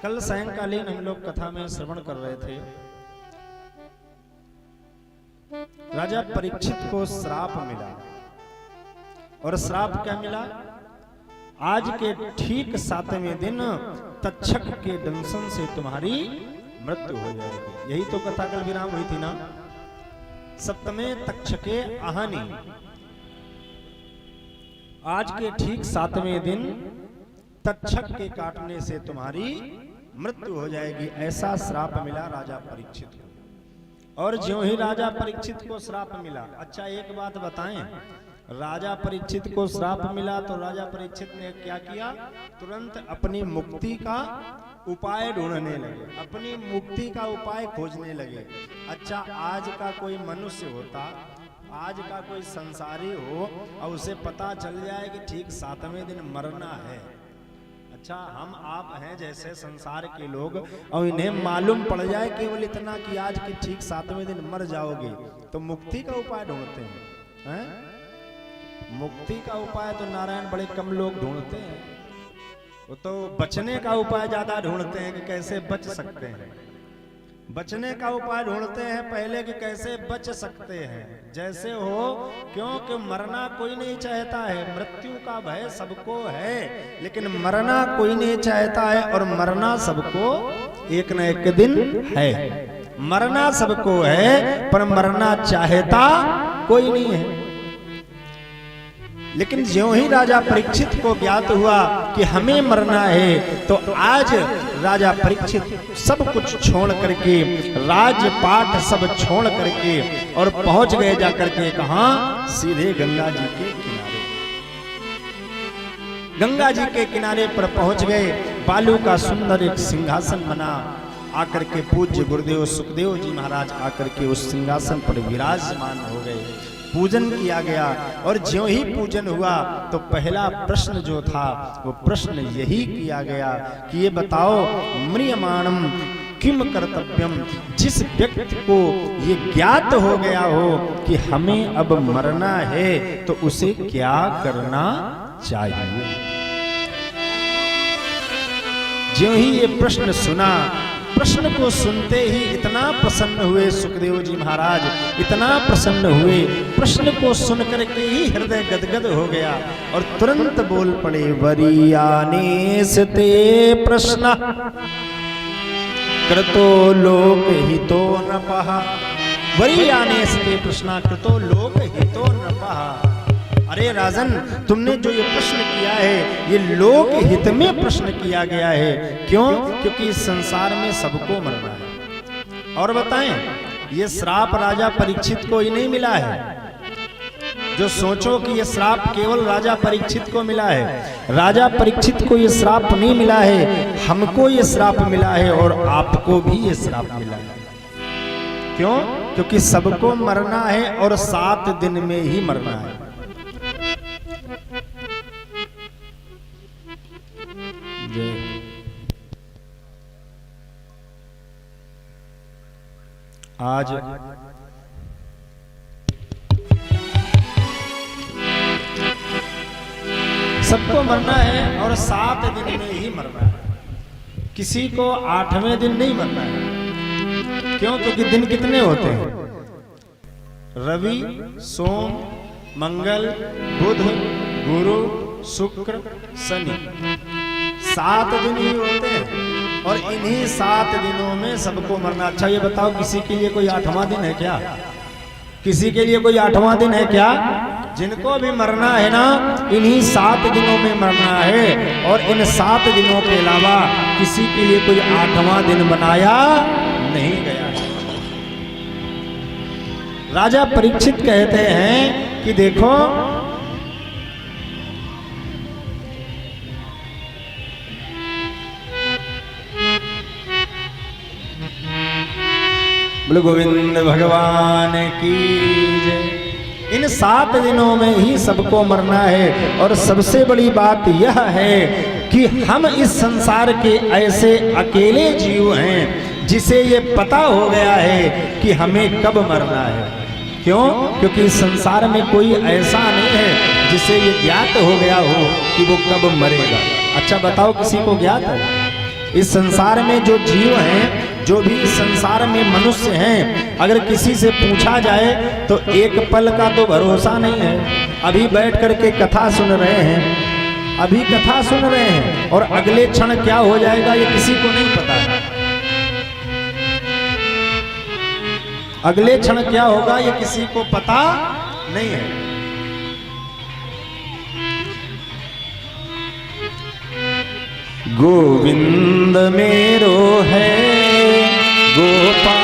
कल सायंकालीन हम लोग कथा में श्रवण कर रहे थे। राजा परीक्षित को श्राप मिला और श्राप क्या मिला? आज के ठीक 7वें दिन तक्षक के दंशन से तुम्हारी मृत्यु हो जाएगी। यही तो कथा कल विराम हुई थी ना। सप्तमे तक्षके आहानी, आज के ठीक 7वें दिन तक्षक के काटने से तुम्हारी मृत्यु हो जाएगी, ऐसा श्राप मिला राजा परीक्षित को। और ज्यों ही राजा परीक्षित को श्राप मिला, अच्छा एक बात बताएं, राजा परीक्षित को श्राप मिला तो राजा परीक्षित ने क्या किया? तुरंत अपनी मुक्ति का उपाय ढूंढने लगे, अपनी मुक्ति का उपाय खोजने लगे। अच्छा आज का कोई मनुष्य होता, आज का कोई संसारी हो और उसे पता चल जाए कि ठीक 7वें दिन मरना है। अच्छा हम आप हैं जैसे संसार के लोग और इन्हें मालूम पड़ जाए केवल इतना कि आज के ठीक 7वें दिन मर जाओगे, तो मुक्ति का उपाय ढूंढते हैं। मुक्ति का उपाय तो नारायण बड़े कम लोग ढूंढते हैं, वो तो बचने का उपाय ज्यादा ढूंढते हैं कि कैसे बच सकते हैं। बचने का उपाय ढूंढते हैं पहले कि कैसे बच सकते हैं। जैसे हो, क्योंकि मरना कोई नहीं चाहता है, मृत्यु का भय सबको है, लेकिन मरना कोई नहीं चाहता है। और मरना सबको एक न एक दिन है, मरना सबको है, पर मरना चाहता कोई नहीं है। लेकिन ज्यों ही राजा परीक्षित को ज्ञात हुआ कि हमें मरना है, तो आज राजा परीक्षित सब कुछ छोड़ करके, राजपाट सब छोड़ करके और पहुंच गए जाकर के कहां? सीधे गंगा जी के किनारे। गंगा जी के किनारे पर पहुंच गए। बालू का सुंदर एक सिंहासन बना, आकर के पूज्य गुरुदेव सुखदेव जी महाराज आकर के उस सिंहासन पर विराजमान हो गए। पूजन किया गया और ज्यों ही पूजन हुआ तो पहला प्रश्न जो था वो प्रश्न यही किया गया कि ये बताओ, म्रियमाणम किम कर्तव्यम, जिस व्यक्ति को ये ज्ञात हो गया हो कि हमें अब मरना है तो उसे क्या करना चाहिए। ज्यों ही ये प्रश्न सुना, प्रश्न को सुनते ही इतना प्रसन्न हुए सुखदेव जी महाराज, इतना प्रसन्न हुए, प्रश्न को सुनकर के ही हृदय गदगद हो गया और तुरंत बोल पड़े, वरीयानेस्ते प्रश्न कृतो लोक हितो नपः। वरीयानेस्ते प्रश्न कृतो लोक हितो नपः। अरे राजन, तुमने जो ये प्रश्न किया है ये लोक हित में प्रश्न किया गया है। क्यों? क्योंकि इस संसार में सबको मरना है। और बताएं, ये श्राप राजा परीक्षित को ही नहीं मिला है। जो सोचो कि ये श्राप केवल राजा परीक्षित को मिला है, राजा परीक्षित को ये श्राप नहीं मिला है, हमको ये श्राप मिला है और आपको भी ये श्राप मिला है। क्यों? क्योंकि सबको मरना है और 7 दिन में ही मरना है। आज सबको मरना है और 7 दिन में ही मरना है। किसी को 8वें दिन नहीं मरना है। क्यों? क्योंकि दिन कितने होते हैं? रवि, सोम, मंगल, बुध, गुरु, शुक्र, शनि, 7 दिन ही होते हैं और इन्हीं 7 दिनों में सबको मरना। अच्छा ये बताओ, किसी के लिए कोई 8वां दिन है क्या? किसी के लिए कोई 8वां दिन है क्या? जिनको भी मरना है ना, इन्हीं 7 दिनों में मरना है और इन 7 दिनों के अलावा किसी के लिए कोई 8वां दिन बनाया नहीं गया है। राजा परीक्षित कहते हैं कि देखो, बोलो गोविंद भगवान की जय। इन 7 दिनों में ही सबको मरना है और सबसे बड़ी बात यह है कि हम इस संसार के ऐसे अकेले जीव हैं जिसे ये पता हो गया है कि हमें कब मरना है। क्यों? क्योंकि इस संसार में कोई ऐसा नहीं है जिसे ये ज्ञात हो गया हो कि वो कब मरेगा। अच्छा बताओ, किसी को ज्ञात है? इस संसार में जो जीव हैं, जो भी इस संसार में मनुष्य हैं, अगर किसी से पूछा जाए तो एक पल का तो भरोसा नहीं है। अभी बैठ करके कथा सुन रहे हैं, अभी कथा सुन रहे हैं, और अगले क्षण क्या हो जाएगा ये किसी को नहीं पता है। अगले क्षण क्या होगा ये किसी को पता नहीं है। गोविंद मेरो है गोपाल